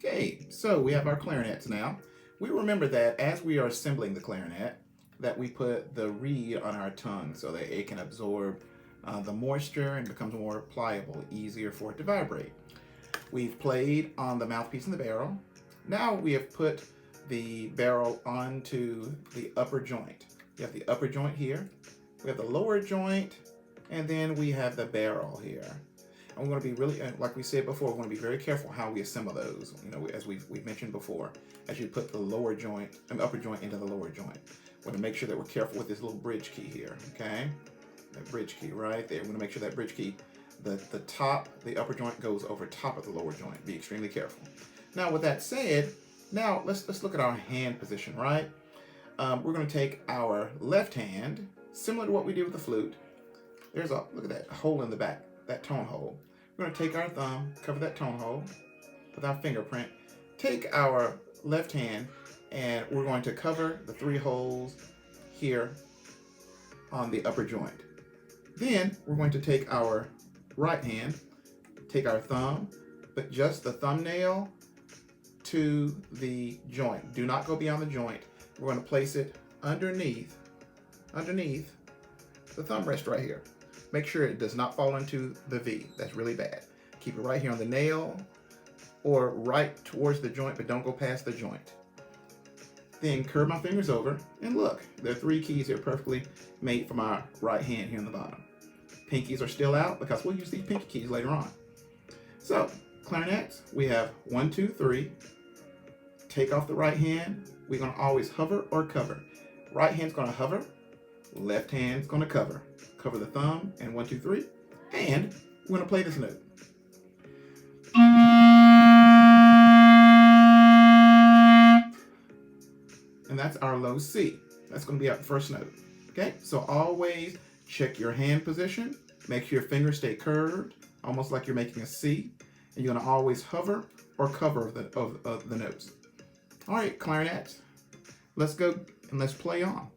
Okay, so we have our clarinets now. We remember that as we are assembling the clarinet, that we put the reed on our tongue so that it can absorb the moisture and becomes more pliable, easier for it to vibrate. We've played on the mouthpiece and the barrel. Now we have put the barrel onto the upper joint. You have the upper joint here, we have the lower joint, and then we have the barrel here. And we're going to be really, like we said before, we're going to be very careful how we assemble those. You know, as we've mentioned before, as you put the lower joint and upper joint into the lower joint. We're going to make sure that we're careful with this little bridge key here, okay? That bridge key right there. We're going to make sure that bridge key, the upper joint goes over top of the lower joint. Be extremely careful. Now, with that said, now let's look at our hand position, right? We're going to take our left hand, similar to what we did with the flute. Look at that hole in the back, that tone hole. We're going to take our thumb, cover that tone hole with our fingerprint, take our left hand, and we're going to cover the 3 holes here on the upper joint. Then we're going to take our right hand, take our thumb, but just the thumbnail to the joint. Do not go beyond the joint. We're going to place it underneath the thumb rest right here. Make sure it does not fall into the V. That's really bad. Keep it right here on the nail or right towards the joint, but don't go past the joint. Then curve my fingers over, and look, there are 3 keys here perfectly made from our right hand here on the bottom. Pinkies are still out because we'll use these pinky keys later on. So, clarinets, we have 1, 2, 3. Take off the right hand. We're going to always hover or cover. Right hand's going to hover, left hand's going to cover. Cover the thumb, and 1, 2, 3. And we're going to play this note. And that's our low C. That's going to be our first note. Okay, so always check your hand position. Make sure your fingers stay curved, almost like you're making a C. And you're going to always hover or cover the notes. All right, clarinets, let's go and let's play on.